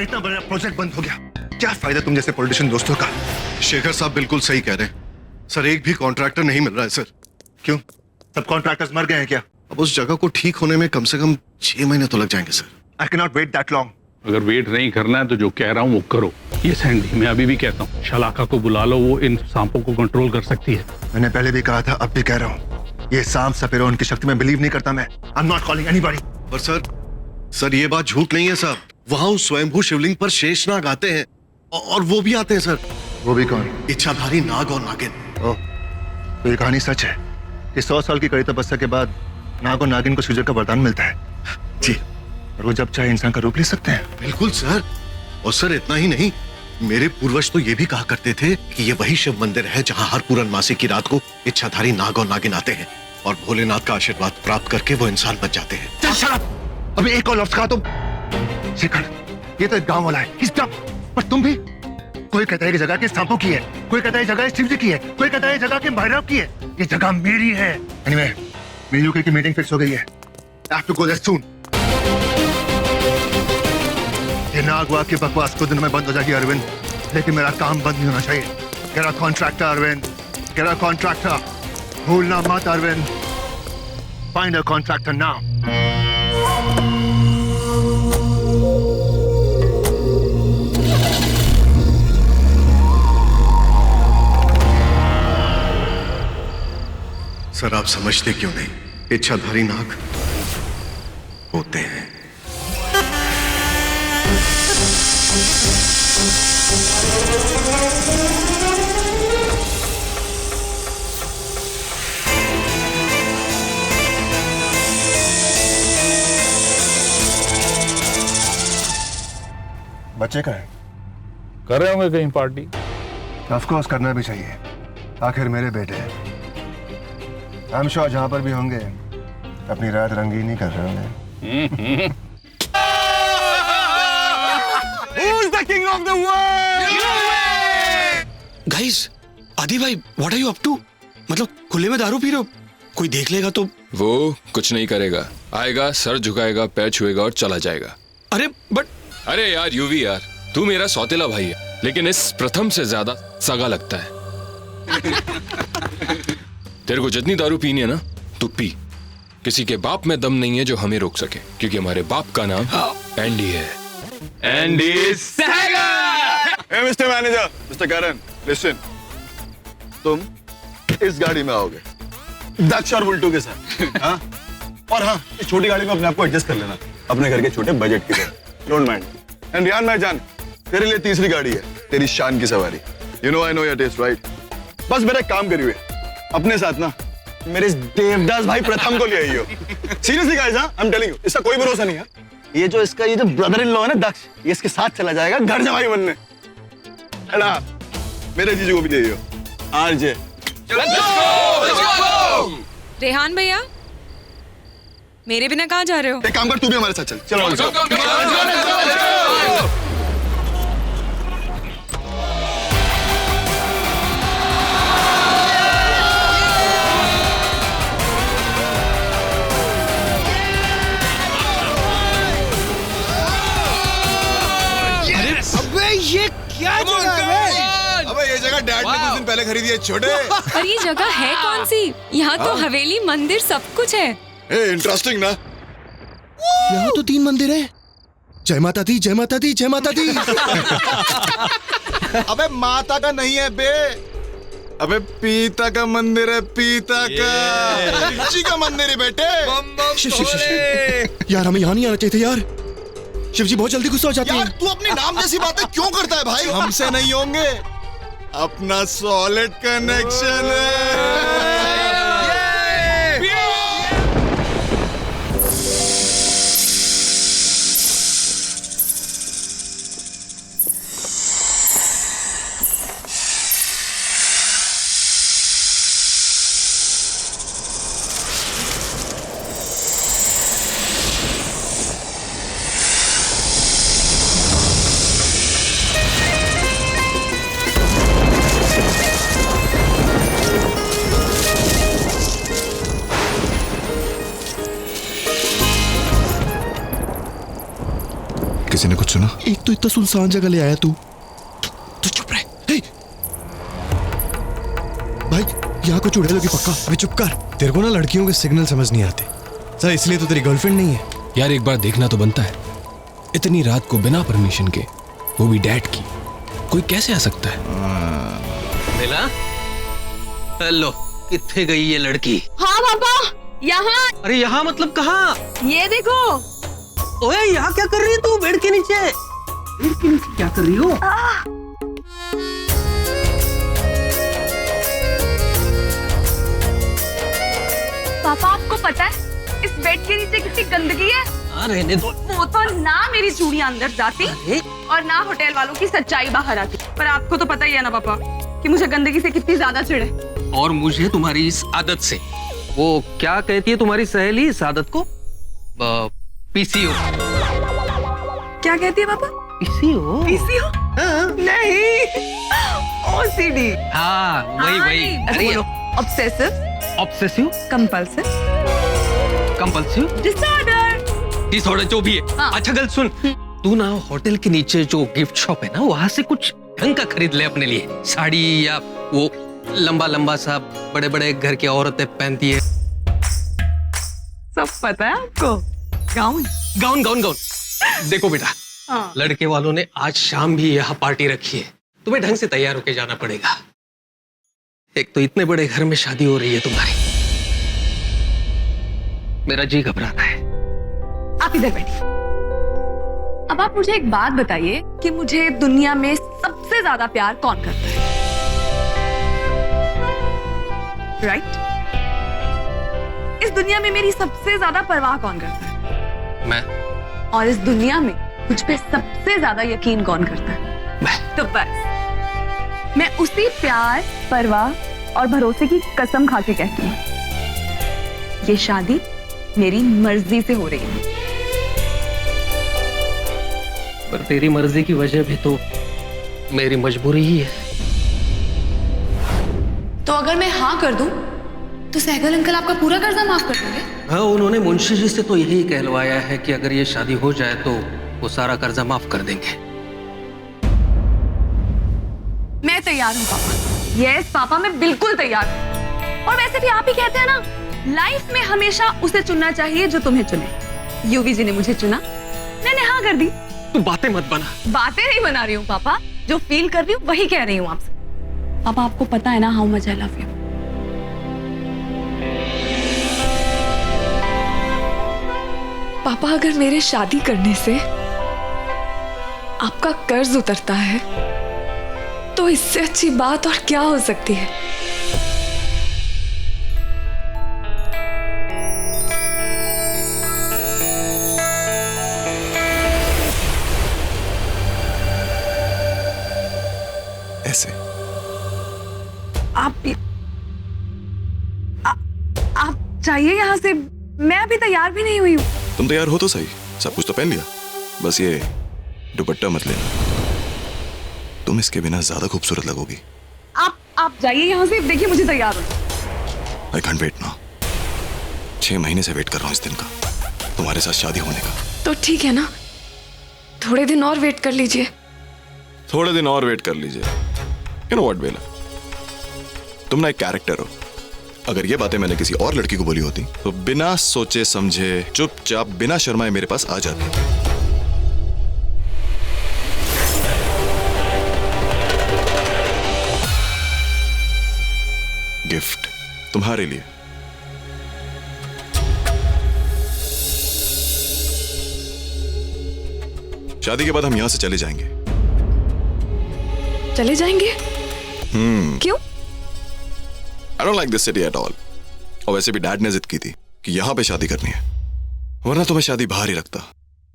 इतना बड़ा प्रोजेक्ट बंद हो गया, क्या फायदा तुम जैसे पॉलिटिशियन दोस्तों का। शेखर साहब बिल्कुल सही कह रहे हैं सर, एक भी कॉन्ट्रैक्टर नहीं मिल रहा है सर। क्यों, सब कॉन्ट्रैक्टर्स मर गए हैं क्या? अब उस जगह को ठीक होने में कम से कम 6 महीने तो लग जाएंगे sir. I can not wait that long. अगर वेट नहीं करना है तो जो कह रहा हूँ वो करो। ये सैंडी, मैं अभी भी कहता हूँ शलाका को बुला लो, वो इन सांपों को कंट्रोल कर सकती है। मैंने पहले भी कहा था, अब भी कह रहा हूँ, ये सांप सपेरा उनकी शक्ति में बिलीव नहीं करता मैं। I am not calling anybody. पर सर ये बात झूठ नहीं है साहब। वहां उस स्वयंभू शिवलिंग पर शेषनाग आते हैं और वो भी आते हैं सर। वो भी कौन? इच्छाधारी नाग और नागिन। ओह, तो ये कहानी सच है कि 100 साल की कड़ी तपस्या के बाद नाग और नागिन को सूर्य का वरदान मिलता है। जी, और वो जब चाहे इंसान का रूप ले सकते हैं। बिल्कुल सर। और सर इतना ही नहीं, मेरे पूर्वज तो ये भी कहा करते थे कि ये वही शिव मंदिर है जहां हर पूर्णमासी की रात को इच्छाधारी नाग और नागिन आते हैं और भोलेनाथ का आशीर्वाद प्राप्त करके वो इंसान बच जाते हैं। चल शराब, अभी एक और लफ्ज कहा तुम। शेखर, ये तो एक गांव वाला है, इस पर तुम भी। कोई कहता है कि जगह के सांपों की है, कोई कहता है जगह शिव जी की है, कोई कहता है जगह के भैरव की है। ये जगह मेरी है। एनीवे, मेरी यूके की मीटिंग फिक्स हो गई है। I have to go there soon. ये नागवा की बकवास कुछ दिन में बंद हो जाएगी अरविंद, लेकिन मेरा काम बंद नहीं होना चाहिए। Get a contractor, Arvind, get a contractor. भूलना मत Arvind. Find a contractor now. Sir आप समझते क्यों नहीं, इच्छाधारी नाग होते हैं। बच्चे का है, कर रहे होंगे कहीं पार्टी। ऑफ कोर्स करना भी चाहिए, आखिर मेरे बेटे हैं। I'm sure जहां पर भी होंगे अपनी रात रंगीन ही कर रहे होंगे। Who's the king of the world? Guys, आदि भाई, what are you up to? मतलब खुले में दारू पी रहे हो? कोई देख लेगा तो? वो कुछ नहीं करेगा, आएगा, सर झुकाएगा, पैर छुएगा और चला जाएगा। अरे बट, अरे यार यूवी यार, तू मेरा सौतेला भाई है, लेकिन इस प्रथम से ज्यादा सगा लगता है। तेरे को जितनी दारू पीनी है ना, तू पी। किसी के बाप में दम नहीं है जो हमें रोक सके, क्योंकि हमारे बाप का नाम एंडी है। Andy Sagar! Hey, Mr. Manager, Mr. Karan, listen. तुम इस गाड़ी में आओगे दक्ष और बुल्टू के साथ, हाँ? और हाँ, इस छोटी गाड़ी में अपने आप को एडजस्ट कर लेना, अपने घर के छोटे बजट की तरह। Don't mind. एंड रियान भाई जान, तेरे लिए तीसरी गाड़ी है, तेरी शान की सवारी। You know I know your taste, right? बस मेरा एक काम करिए, अपने साथ ना मेरे इस देवदास भाई प्रथम को ले आइयो। सीरियसली गाइस, हाँ, I'm telling you, इसका कोई भरोसा नहीं है। ये जो ब्रदर इन लॉ है ना दक्ष, ये इसके साथ चला जाएगा घर जमाई बनने। हेला, मेरे जीजू को भी ले आइयो। आरजे, रेहान भैया, मेरे बिना कहाँ जा रहे हो? एक काम कर, तू भी हमारे साथ चल। चलो ये क्या जगह है? अबे ये जगह डैड ने कुछ दिन पहले खरीदी है छोटे। और ये जगह है कौन सी? यहाँ तो हवेली, मंदिर सब कुछ है। इंटरेस्टिंग ना? यहाँ तो 3 मंदिर है। जय माता दी, जय माता दी, जय माता दी। अबे माता का नहीं है बे, अबे पीता का मंदिर है, पीता का। शिव का मंदिर है बेटे। शिव, यार हमें यहाँ नहीं आना चाहिए था यार। शिव जी बहुत जल्दी गुस्सा हो जाते हैं। यार तू अपने नाम जैसी बातें क्यों करता है भाई? हमसे नहीं होंगे, अपना सॉलिड कनेक्शन है। सोचो ना। एक तो इतना सुनसान जगह ले आया तू चुप रहे। हे! भाई यहाँ को चुड़ैल होगी पक्का। अभी चुप कर, तेरे को ना लड़कियों के सिग्नल समझ नहीं आते सर, इसलिए तो तेरी गर्लफ्रेंड नहीं है। यार एक बार देखना तो बनता है, इतनी रात को बिना परमिशन के, वो भी डैड की, कोई कैसे आ सकता है? मिला? हेलो, कितने गई ये लड़की? हाँ पापा, यहाँ। अरे यहाँ मतलब कहाँ? ये देखो। ओए यहाँ क्या कर रही है तू बेड के नीचे? बेड के नीचे क्या कर रही हो? पापा आपको पता है इस बेड के नीचे कितनी गंदगी है? रहने दो। वो तो ना मेरी चूड़ियां अंदर जाती अरे और ना होटल वालों की सच्चाई बाहर आती। पर आपको तो पता ही है ना पापा कि मुझे गंदगी से कितनी ज्यादा चिढ़ है। और मुझे तुम्हारी इस आदत से। वो क्या कहती है तुम्हारी सहेली इस आदत को? पीसीओ। क्या कहती है पापा? पीसीओ? पीसीओ? नहीं, ओसीडी। हाँ वही। अरे obsessive obsessive, compulsive compulsive disorder जो भी है। हाँ। अच्छा गल सुन, तू ना होटल के नीचे जो गिफ्ट शॉप है ना, वहां से कुछ ढंग का खरीद ले अपने लिए। साड़ी या वो लंबा लंबा सा बड़े बड़े घर की औरतें पहनती है। सब पता है आपको? Gown gown gown gown. देखो बेटा, हाँ। लड़के वालों ने आज शाम भी यहाँ पार्टी रखी है, तुम्हें ढंग से तैयार होके जाना पड़ेगा। एक तो इतने बड़े घर में शादी हो रही है तुम्हारी, मेरा जी घबरा रहा है। आप इधर बैठिए। अब आप मुझे एक बात बताइए कि मुझे दुनिया में सबसे ज्यादा प्यार कौन करता है? राइट? इस दुनिया में मेरी सबसे ज्यादा परवाह कौन करता है? मैं। और इस दुनिया में मुझ पे सबसे ज्यादा यकीन कौन करता है? मैं। तो बस मैं उसी प्यार, परवाह और भरोसे की कसम खा के कहती हूँ, ये शादी मेरी मर्जी से हो रही है। पर तेरी मर्जी की वजह भी तो मेरी मजबूरी ही है। तो अगर मैं हाँ कर दूं, तो सहगल अंकल आपका पूरा कर्जा माफ कर देंगे? हाँ, उन्होंने मुंशी जी से तो यही कहलवाया है कि अगर ये शादी हो जाए तो वो सारा कर्जा माफ कर देंगे। मैं तैयार हूँ पापा। यस पापा, मैं बिल्कुल तैयार हूँ। और वैसे भी आप ही कहते हैं ना, लाइफ में हमेशा उसे चुनना चाहिए जो तुम्हें चुने। यूवी जी ने मुझे चुना, मैंने हाँ कर दी। तू बातें मत बना। बातें नहीं बना रही हूँ पापा, जो फील कर रही हूँ वही कह रही हूँ आपसे। पापा आपको पता है ना how much I love you. पापा अगर मेरे शादी करने से आपका कर्ज उतरता है तो इससे अच्छी बात और क्या हो सकती है? ऐसे आप चाहिए यहाँ से, मैं अभी तैयार भी नहीं हुई हूँ। तुम तैयार हो तो सही, सब कुछ तो पहन लिया, बस ये दुपट्टा मत लेना, तुम इसके बिना ज्यादा खूबसूरत लगोगी। आप जाइए यहाँ से, देखिए मुझे तैयार हो। I can't wait now. 6 महीने से वेट कर रहा हूँ इस दिन का, तुम्हारे साथ शादी होने का। तो ठीक है ना, थोड़े दिन और वेट कर लीजिए। थोड़े दिन और वेट कर लीजिए। यू नो व्हाट बेला, तुम ना एक कैरेक्टर हो। अगर ये बातें मैंने किसी और लड़की को बोली होती तो बिना सोचे समझे चुपचाप बिना शर्माए मेरे पास आ जाती। गिफ्ट तुम्हारे लिए। शादी के बाद हम यहां से चले जाएंगे। चले जाएंगे? क्यों? I don't like this city at all. और वैसे भी डैड ने जिद की थी कि यहाँ पे शादी करनी है, वरना तो मैं शादी बाहर ही रखता।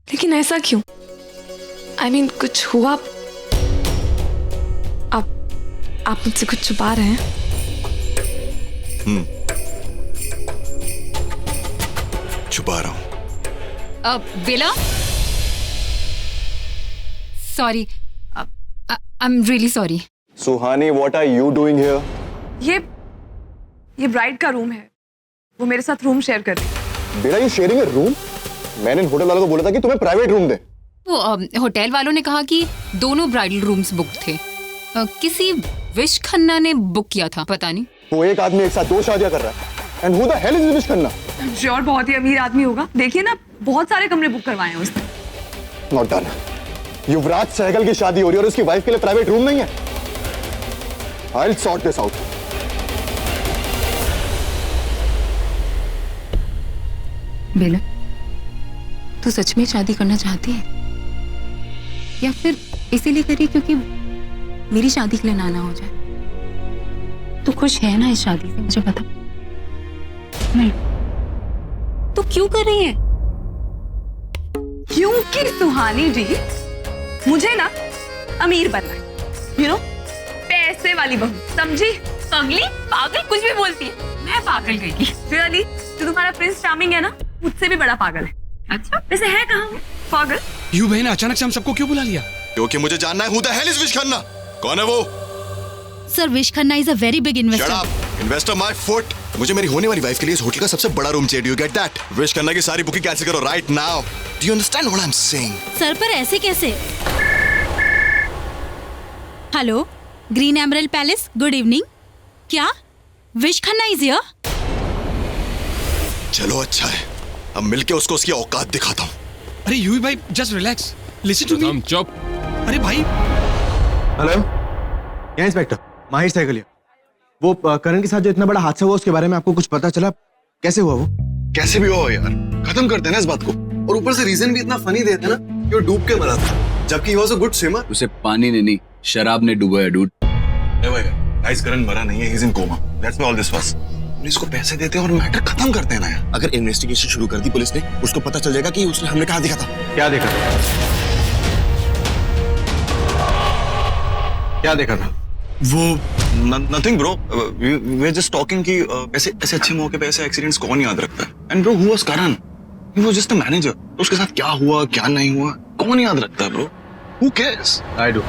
लेकिन ऐसा क्यों? I mean, कुछ हुआ? आप मुझसे कुछ छुपा रहे हैं? छुपा रहा हूं। Bela, sorry, I am really sorry. Suhani, what are you doing here? ये ब्राइड का रूम है, वो मेरे साथ रूम शेयर कर रही है। बेटा, you sharing a room? मैंने इन होटल वालों को बोला था कि तुम्हें प्राइवेट रूम दे। वो होटल वालों ने कहा कि दोनों ब्राइडल रूम्स बुक थे। किसी विश खन्ना ने बुक किया था, पता नहीं। वो एक आदमी एक साथ 2 शादियां कर रहा है। And who the hell is wish Khanna? Sure बहुत ही अमीर आदमी होगा। देखिए ना, बहुत सारे कमरे बुक करवाए हैं उसने। Not done. युवराज सहगल की शादी हो रही है और उसकी वाइफ के लिए प्राइवेट रूम नहीं है। I will sort this out. Bela, तू सच में शादी करना चाहती है या फिर इसीलिए करी क्योंकि मेरी शादी के लिए ना हो जाए? तू खुश है ना इस शादी से, मुझे बता। नहीं तो क्यों कर रही है? क्योंकि सुहानी जी, मुझे ना अमीर बनना है, यू नो, पैसे वाली बहू, समझी? पगली, पागल कुछ भी बोलती है। मैं पागल कहेगी। रियली, जो तुम्हारा प्रिंस चार्मिंग है ना, मुझसे भी बड़ा पागल है। अच्छा, वैसे है कहाँ वो पागल? यू बहन, अचानक से हम सबको क्यों बुला लिया? क्योंकि मुझे जानना है who the hell is wish Khanna. कौन है वो? Sir, wish Khanna is a very big shut investor. Up, investor my foot. मुझे मेरी होने वाली वाइफ के लिए इस होटल का सबसे बड़ा रूम चाहिए। Do you get that? Wish Khanna की सारी बुकिंग कैंसिल करो right now. Do you understand what I am saying? Sir, पर ऐसे कैसे? Hello, green emerald palace, good evening. क्या विश खन्ना इज हियर? चलो अच्छा है, अब मिलके उसको उसकी औकात दिखाता हूँ। अरे यू भाई, just relax, listen to me. हम चुप। अरे भाई, हेलो, यहाँ इंस्पेक्टर माहिर सहगलिया। वो करण के साथ जो इतना बड़ा हादसा हुआ उसके बारे में आपको कुछ पता चला? कैसे हुआ वो? कैसे भी हो यार, खत्म करते हैं ना इस बात को। और ऊपर से रीजन भी इतना फनी देते हैं ना कि वो डूब के मरा था, जबकि he was a good swimmer. उसे पानी ने नहीं, शराब ने डुबोया डूड। गाइस, करण मरा नहीं है, he is in coma. That's why all this was. Police को पैसे देते हैं और मैटर खत्म करते हैं ना यार। अगर इन्वेस्टिगेशन शुरू कर दी पुलिस ने, उसको पता चल जाएगा कि उसने हमने कहा देखा था। क्या देखा था? क्या देखा था? वो nothing bro, we are just talking कि ऐसे ऐसे अच्छे मौके पे ऐसे एक्सीडेंट्स कौन याद रखता है। And bro, who was Karan? He was just a manager. तो उसके साथ क्या हुआ क्या नहीं हुआ कौन याद रखता है bro? Who cares? I do.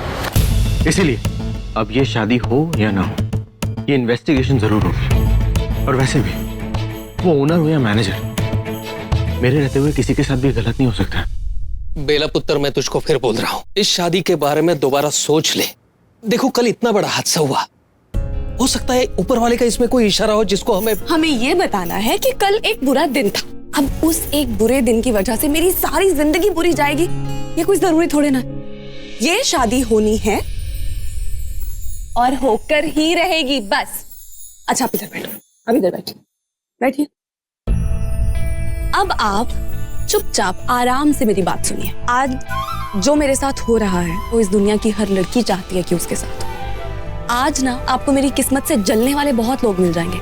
इसीलिए अब ये शादी हो या ना हो, ये इन्वेस्टिगेशन जरूर होगी। और वैसे भी वो ओनर हो या मैनेजर, मेरे रहते हुए किसी के साथ भी गलत नहीं हो सकता। बेला पुत्र, मैं तुझको फिर बोल रहा हूँ, इस शादी के बारे में दोबारा सोच ले। देखो, कल इतना बड़ा हादसा हुआ, हो सकता है ऊपर वाले का इसमें कोई इशारा हो जिसको हमें ये बताना है कि कल एक बुरा दिन था। अब उस एक बुरे दिन की वजह से मेरी सारी जिंदगी बुरी जाएगी, ये कोई जरूरी थोड़े ना। ये शादी होनी है और होकर ही रहेगी, बस। अच्छा, आप इधर बैठो, अब इधर बैठिए। अब आप चुपचाप आराम से मेरी बात सुनिए। आज जो मेरे साथ हो रहा है वो इस दुनिया की हर लड़की चाहती है कि उसके साथ हो। आज ना आपको मेरी किस्मत से जलने वाले बहुत लोग मिल जाएंगे,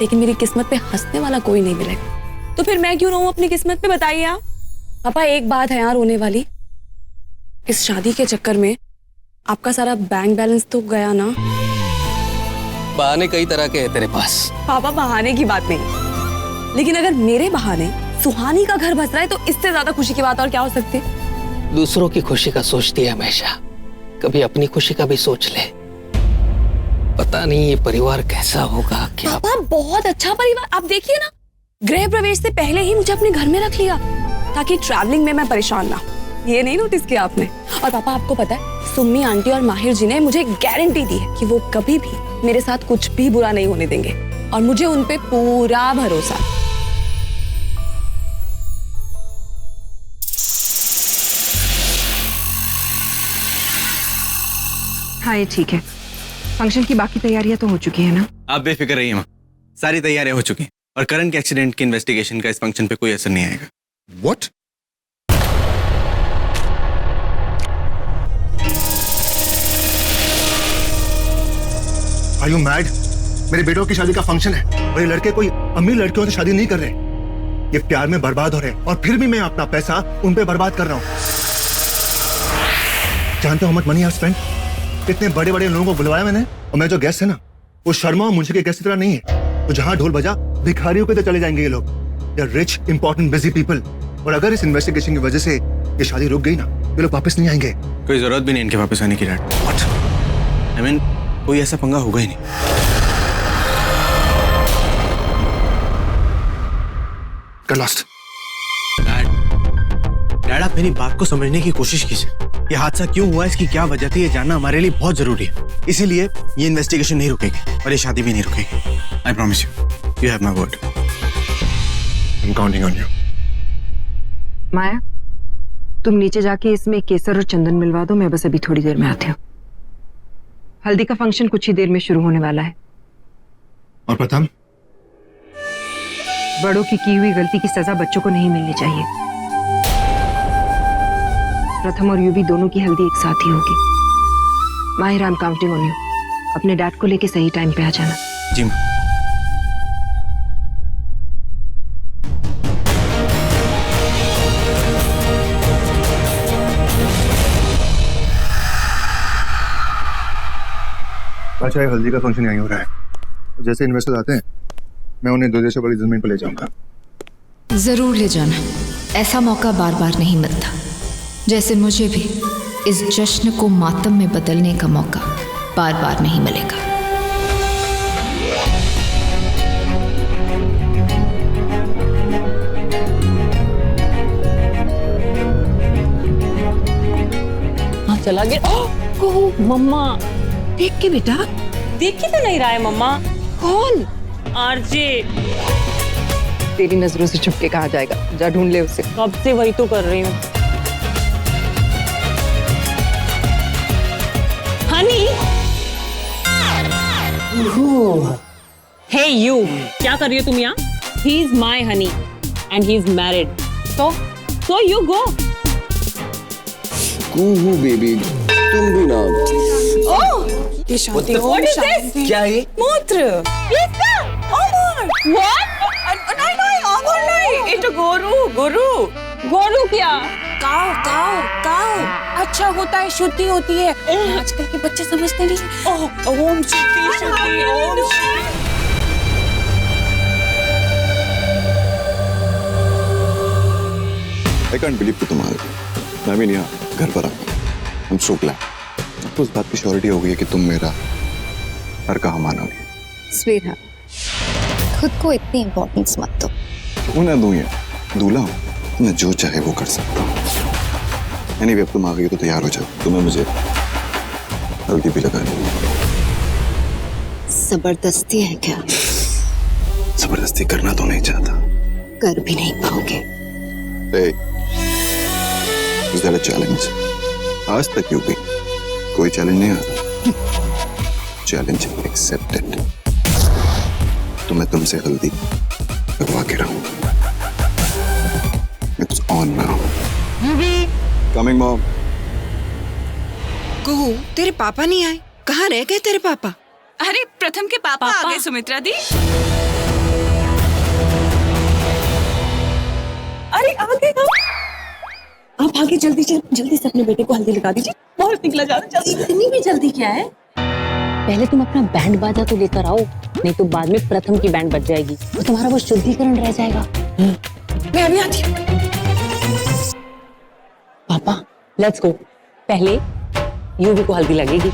लेकिन मेरी किस्मत पे हंसने वाला कोई नहीं मिलेगा। तो फिर मैं क्यों रोऊं अपनी किस्मत पे, बताइए आप। पापा, एक बात है यार रोने वाली, इस शादी के चक्कर में आपका सारा बैंक बैलेंस तो गया ना। बहाने कई तरह के हैं तेरे पास। पापा, बहाने की बात नहीं, लेकिन अगर मेरे बहाने सुहानी का घर बस रहा है तो इससे ज्यादा खुशी की बात और क्या हो सकती है? दूसरों की खुशी का सोचती है हमेशा, कभी अपनी खुशी का भी सोच ले। पता नहीं ये परिवार कैसा होगा। क्या पापा, बहुत अच्छा परिवार। आप देखिए ना, गृह प्रवेश से पहले ही मुझे अपने घर में रख लिया ताकि ट्रैवलिंग में मैं परेशान ना हो। ये नहीं नोटिस किया आपने? और पापा, आपको पता है, सुम्मी आंटी और माहिर जी ने मुझे गारंटी दी है कि वो कभी भी मेरे साथ कुछ भी बुरा नहीं होने देंगे, और मुझे उन पे पूरा भरोसा। हाँ, ये ठीक है। फंक्शन की बाकी तैयारियां तो हो चुकी है ना? आप बेफिक्र रहिए माँ, सारी तैयारियां हो चुकी हैं और करण के एक्सीडेंट की इन्वेस्टिगेशन का इस फंक्शन पे कोई असर नहीं आएगा। What? Are you mad? मेरे बेटों की शादी का फंक्शन है और ये लड़के कोई अमीर लड़कियों से शादी नहीं कर रहे। ये प्यार में बर्बाद हो रहे हैं और फिर भी मैं अपना पैसा उन पे बर्बाद कर रहा हूँ। जानते हो how much money I've spent? कितने बड़े बड़े लोगों को बुलवाया मैंने, और मैं जो गेस्ट है ना, वो शर्मा और मुंशी के गेस्ट की तरह नहीं है। तो जहां ढोल बजा भिखारियों पे तो चले जाएंगे ये लोग। They are rich, important, busy people. और अगर इस इन्वेस्टिगेशन की वजह से ये शादी रुक गई ना, ये लोग वापस नहीं आएंगे। कोई जरूरत भी नहीं इनके वापस आने की। What? I mean, कोई ऐसा पंगा होगा ही नहीं। Get lost. डैड, आप मेरी बात को समझने की कोशिश कीजिए। ये हादसा क्यों हुआ, इसकी क्या वजह थी, ये जानना हमारे लिए बहुत जरूरी है। इसीलिए ये इन्वेस्टिगेशन नहीं रुकेगी और ये शादी भी नहीं रुकेगी। I promise you have my word. I am counting on you. Maya, तुम नीचे जाके इसमें केसर और चंदन मिलवा दो, मैं बस अभी थोड़ी देर में आती हूँ। हल्दी का फंक्शन कुछ ही देर में शुरू होने वाला है। और प्रथम? बड़ों की हुई गलती की सजा बच्चों को नहीं मिलनी चाहिए। प्रथम और यूवी दोनों की हल्दी एक साथ ही होगी। माहिर, आई एम काउंटिंग ऑन यू। अपने डैड को लेके सही टाइम पे आ जाना। जी अच्छा, ये हल्दी का फंक्शन यहीं हो रहा है। जैसे इन्वेस्टर्स आते हैं मैं उन्हें 2 देशों वाली जमीन पर ले जाऊंगा। जरूर ले जाना, ऐसा मौका बार बार नहीं मिलता। जैसे मुझे भी इस जश्न को मातम में बदलने का मौका बार बार नहीं मिलेगा। हाँ, चला गया। ओह मम्मा, देख के बेटा। देख के तो नहीं रहा है मम्मा। कौन? आरजे। तेरी नजरों से छुप के कहा जाएगा, जा ढूंढ ले उसे। कब से वही तो कर रही हूँ। हनी। हे यू, क्या कर रही हो तुम यहाँ? He is my honey and he is married, so you go. कूहू baby, तुम भी ना। ओह, ये शादी हो। What is this? क्या है? मूत्र। इसका? अमर। What? नहीं, अमर नहीं। ये तो गोरू क्या? काव अच्छा होता है, शुद्धि होती है। आजकल के बच्चे समझते नहीं। ओम शुद्धि। I can't believe कि तुम आ गए। मैं भी नहीं घर पर आऊँ। I'm so glad। अब तो उस बात की श्योरिटी हो गई है कि तुम मेरा हर कहा मानोगे। स्वीट, खुद को इतनी इम्पोर्टेंस मत दो। क्यों ना दूं यार, दूल्हा हूँ, मैं जो चाहे वो कर सकता हूँ। Anyway, अब तुम आ गई तो तैयार हो जाओ, तुम्हें मुझे हल्दी भी लगानी है। जबरदस्ती है क्या? जबरदस्ती करना तो नहीं चाहता। कर भी नहीं पाओगे। Hey, is that a challenge? आज तक क्यों भी कोई चैलेंज नहीं आता। Challenge accepted. तो मैं तुमसे हल्दी लगवा के रहूंगा। It's on now. Coming, mom. कुहू, तेरे पापा नहीं आए? कहाँ रह गए तेरे पापा? अरे प्रथम के पापा आ गए सुमित्रा दी। अरे आ गए आप आगे जल्दी से अपने बेटे को हल्दी लगा दीजिए। बहुत निकला जा रहा है। इतनी भी जल्दी क्या है? पहले तुम अपना बैंड बाजा तो लेकर आओ, नहीं तो बाद में प्रथम की बैंड बज जाएगी और तुम्हारा वो शुद्धिकरण रह जाएगा। मैं अभी आती हूँ। पापा लेट्स गो, पहले यूवी को हल्दी लगेगी।